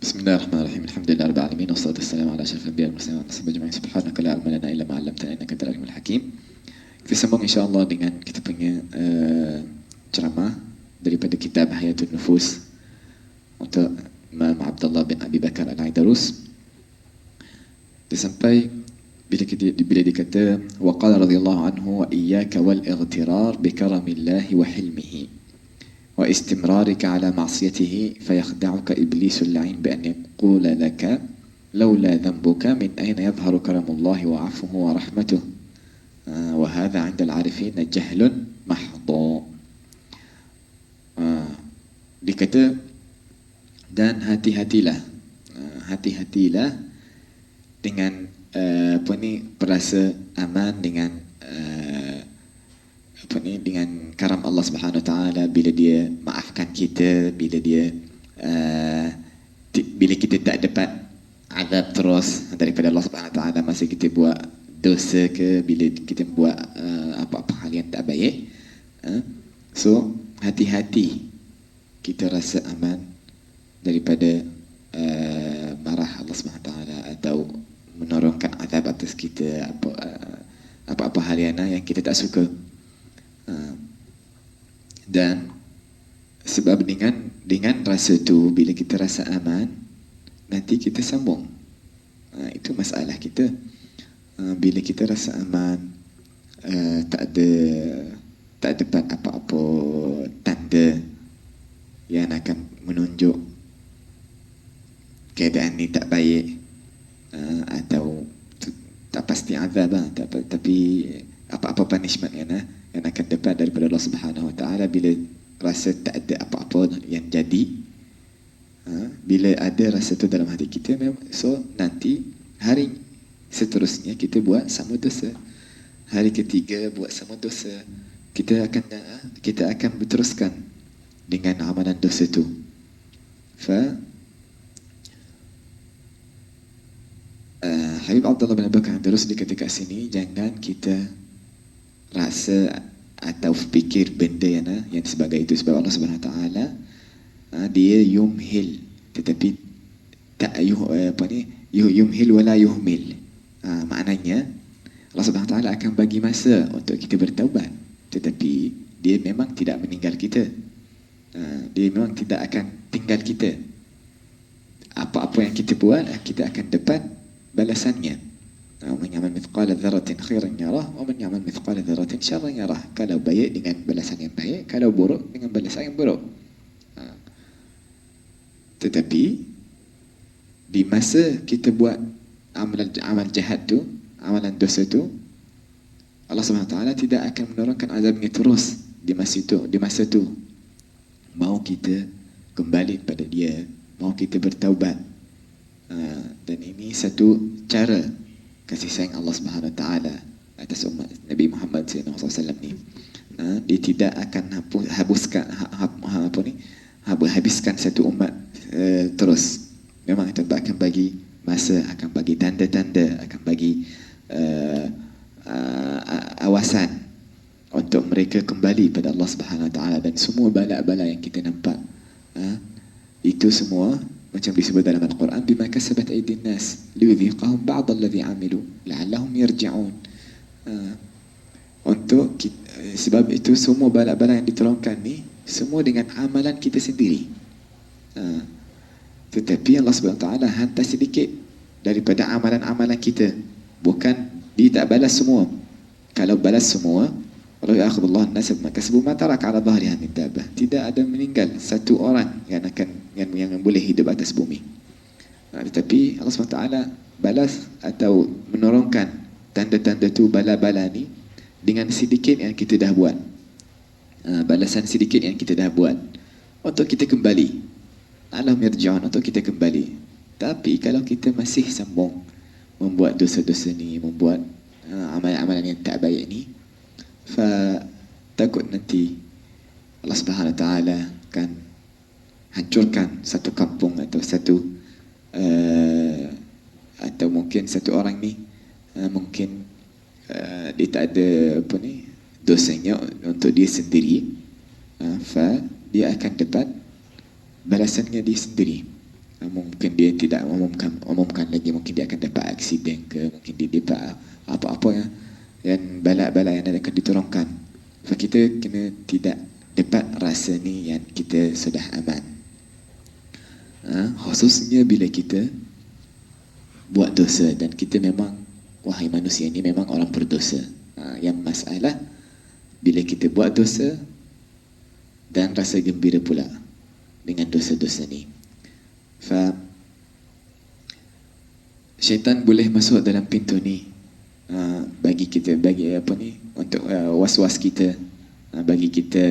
بسم الله الرحمن الرحيم الحمد لله رب العالمين والصلاة والسلام على أشرف الأنبياء والمرسلين وعلى آله أجمعين سبحانك لا علم لنا إلا ما علمتنا إنك أنت العليم الحكيم. Kita sambung insya-Allah dengan kita punya ceramah daripada kitab Hayatul Nufus untuk Imam Abdullah bin Abi Bakar Al-Aidarus. Sampai bila dikata wa qala radhiyallahu anhu wa iyyaka wal ightirar bi karamillahi wa hilmihi wa istimrarika ala ma'siyatihi fayakhda'uka iblisul la'in bi an yaqula laka laula dhanbuka min ayna yadhharu karamullahi wa 'afwuhu wa rahmatuhu wa hadha 'inda al-'arifin jahlun mahdhu. Dikata dan hati-hatilah dengan perasa aman dengan dengan karam Allah Subhanahu Wa Taala bila dia maafkan kita, bila kita tak dapat azab terus daripada Allah Subhanahu Wa Taala masa kita buat dosa ke, bila kita buat apa-apa hal yang tak baik. So hati-hati kita rasa aman daripada marah Allah Subhanahu Wa Taala atau menurunkan azab atas kita, apa-apa hal yang kita tak suka. Dan sebab dengan rasa tu, bila kita rasa aman, nanti kita sambung. Itu masalah kita. Bila kita rasa aman, tak dapat apa-apa tanda yang akan menunjuk keadaan ni tak baik, atau tak pasti azab, tapi apa-apa punishment yang akan dapat daripada Allah Subhanahu Wa Taala bila rasa tak ada apa-apa yang jadi. Bila ada rasa tu dalam hati kita, so nanti hari seterusnya kita buat sama dosa, hari ketiga buat sama dosa, kita akan berteruskan dengan amalan dosa tu. Habib Abdullah bin Abi Bakar terus dikata kat sini, jangan kita rasa atau fikir benda yang sebagai itu, sebab Allah Subhanahu Wa Taala dia yumhil, tetapi tak yumhil wala yuhmil. Maknanya Allah Subhanahu Wa Taala akan bagi masa untuk kita bertaubat, tetapi dia memang tidak meninggal kita. Dia memang tidak akan tinggal kita. Apa-apa yang kita buat, kita akan dapat balasannya. Man ya'mal mithqala dzarratin khairan yarah wa man ya'mal mithqala dzarratin syarran yarah. Kalau baik dengan balasan yang baik, kalau buruk dengan balasan yang buruk. Tetapi di masa kita buat amal jahat tu, amalan dosa tu, Allah Subhanahu Wa Taala tidak akan menurunkan azabnya terus di masa tu. Mau kita kembali kepada Dia, mau kita bertaubat. Dan ini satu cara kasih sayang Allah Subhanahu Wa Taala atas umat Nabi Muhammad SAW ni. Dia tidak akan habiskan satu umat terus. Memang itu akan bagi masa, akan bagi tanda-tanda, akan bagi awasan untuk mereka kembali pada Allah Subhanahu Wa Taala. Dan semua bala-bala yang kita nampak, itu semua macam disebut dalam Al-Quran, bima kasabat aydin nas liyudhiqahum ba'd alladhi 'amilu la'allahum yarji'un. Sebab itu semua bala-bala yang ditolongkan ni semua dengan amalan kita sendiri. Tetapi Allah Subhanahu Wa Taala hantar sedikit daripada amalan-amalan kita. Bukan dia tak balas semua. Kalau balas semua, walau ya'khudullahu an-nasa bima kasabu ma taraka 'ala dhahriha min dabbah. Tidak ada meninggal satu orang yang boleh hidup atas bumi. Tetapi Allah SWT balas atau menurunkan tanda-tanda tu, bala-bala ni, dengan sedikit yang kita dah buat. Balasan sedikit yang kita dah buat untuk kita kembali. Alam yarji'un, untuk kita kembali. Tapi kalau kita masih sambung membuat dosa-dosa ni, membuat amalan-amalan yang tak baik ni, takut nanti Allah Subhanahu Wa Taala akan hancurkan satu kampung atau atau mungkin satu orang ni, mungkin dia tak ada dosanya untuk dia sendiri, dia akan dapat balasannya dia sendiri. Mungkin dia tidak umumkan lagi, mungkin dia akan dapat aksiden ke, mungkin dia dapat apa-apa yang bala-bala yang akan diturunkan. So, kita kena tidak dapat rasa ni yang kita sudah aman. Khususnya bila kita buat dosa, dan kita memang, wahai manusia ni memang orang berdosa. Yang masalah bila kita buat dosa dan rasa gembira pula dengan dosa-dosa ni. Syaitan boleh masuk dalam pintu ni bagi kita, bagi apa ni, untuk was-was kita, bagi kita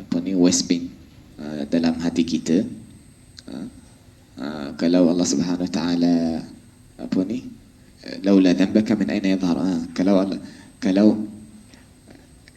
apa ni, wespin dalam hati kita. Kalau Allah Subhanahu Wa Taala apa ni, laula dhanbaka min aina yadhhar,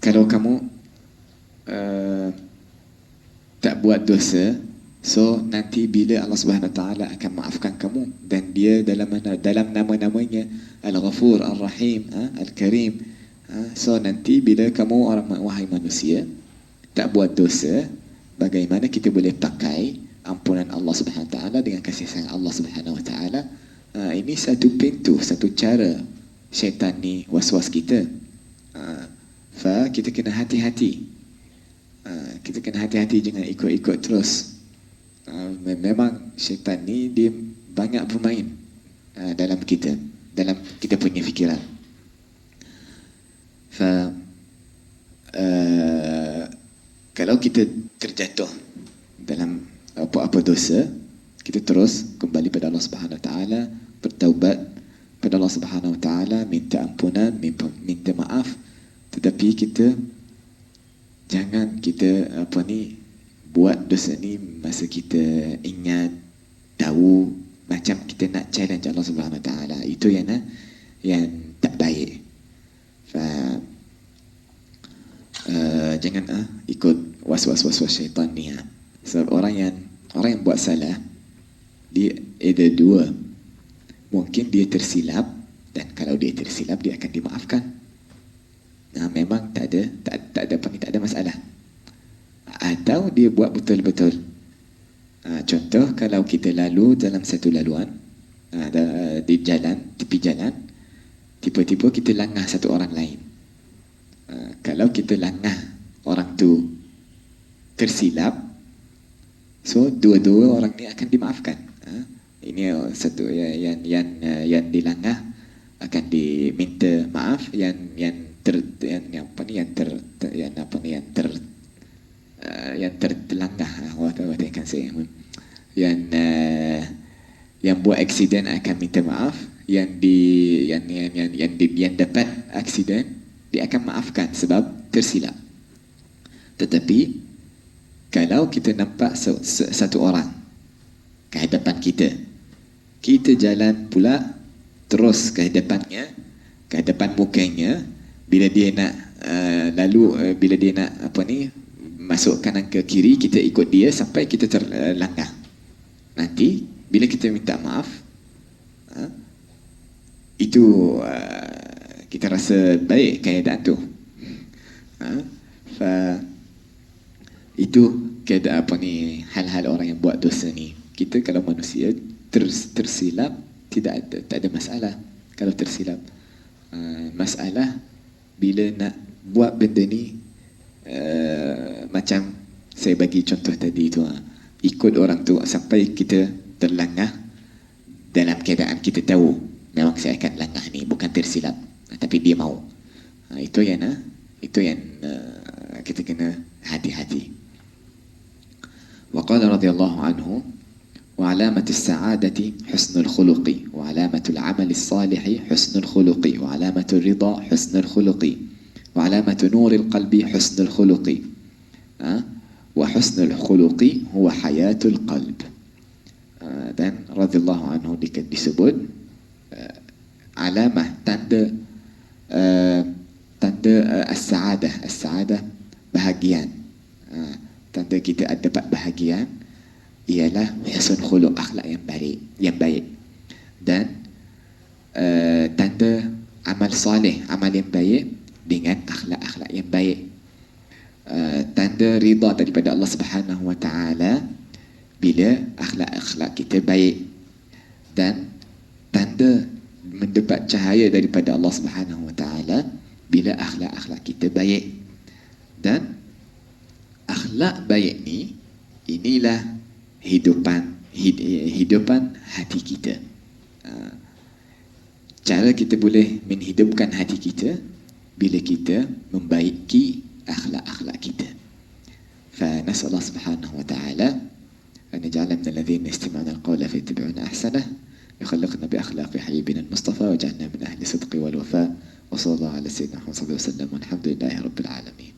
kalau kamu tak buat dosa, so nanti bila Allah Subhanahu Wa Taala akan maafkan kamu, dan dia dalam nama-namanya Al-Ghafur, Ar-Rahim, Al-Karim. So nanti bila kamu orang, wahai manusia, tak buat dosa, bagaimana kita boleh pakai ampunan Allah Subhanahu Wa Taala dengan kasih sayang Allah Subhanahu Wa Taala? Ini satu pintu, satu cara syaitan ni was-was kita. Kita kena hati-hati. Kita kena hati-hati, jangan ikut-ikut terus. Memang syaitan ni dia banyak bermain dalam kita punya fikiran. Kalau kita terjatuh dalam apa-apa dosa, kita terus kembali pada Allah Subhanahu Wa Taala, bertaubat pada Allah Subhanahu Wa Taala, minta ampunan, minta maaf. Tetapi kita jangan kita buat dosa ni masa kita ingat, tahu, macam kita nak challenge Allah Subhanahu Wa Taala. Itu yang tak baik. Jangan ikut was-was syaitan ni. Sebab orang yang buat salah, dia ada dua. Mungkin dia tersilap, dan kalau dia tersilap dia akan dimaafkan. Memang tak ada masalah. Atau dia buat betul-betul. Contoh, kalau kita lalu dalam satu laluan, di tepi jalan, tiba-tiba kita langah satu orang lain. Kalau kita langah orang tu tersilap, so dua-dua orang ni akan dimaafkan. Ini satu yang dilangah akan diminta maaf, yang terlangah, what I can say, yang buat aksiden akan minta maaf, yang dapat aksiden dia akan maafkan sebab tersilap. Tetapi kalau kita nampak satu orang ke hadapan kita jalan pula terus ke hadapannya, ke hadapan mukanya, bila dia nak bila dia nak masuk kanan ke kiri, kita ikut dia sampai kita terlanggar. Nanti bila kita minta maaf, itu kita rasa baik keadaan tu. Itu keadaan hal-hal orang yang buat dosa ni. Kita kalau manusia tersilap, tak ada masalah. Kalau tersilap, masalah bila nak buat benda ni, macam saya bagi contoh tadi tu, ikut orang tu sampai kita terlangah dalam keadaan kita tahu memang saya akan langah ni, bukan tersilap, tapi dia mau. Itu yang kita kena hati-hati. Wa qala radhiyallahu anhu, wa alamatus sa'adati husnul khuluqi, wa alamatul amali salihi husnul khuluqi, wa alamatul ridha husnul khuluqi, wa alamatu nuril qalbi husnul khuluqi, wa husnul khuluqi huwa hayatul qalb. Dan radhiyallahu anhu disebut alamah, tanda as-sa'adah, bahagian. Tanda kita dapat bahagian ialah husnul khuluq, akhlak yang baik. Dan tanda amal soleh, amal yang baik dengan akhlak yang baik. Tanda ridha daripada Allah Subhanahu Wa Taala bila akhlak-akhlak kita baik. Dan tanda mendapat cahaya daripada Allah Subhanahu Wa Taala bila akhlak-akhlak kita baik. Dan akhlak baik ni, inilah hidupan hati kita. Cara kita boleh menghidupkan hati kita bila kita membaiki akhlak-akhlak kita. فنسأل الله سبحانه وتعالى أن يجعلنا من الذين يستمعون القول فيتبعون أحسنه، يخلقنا بأخلاق حبيبنا المصطفى، وجعلنا من أهل الصدق والوفاء، وصلى الله على سيدنا محمد صلى الله عليه وسلم، والحمد لله رب العالمين.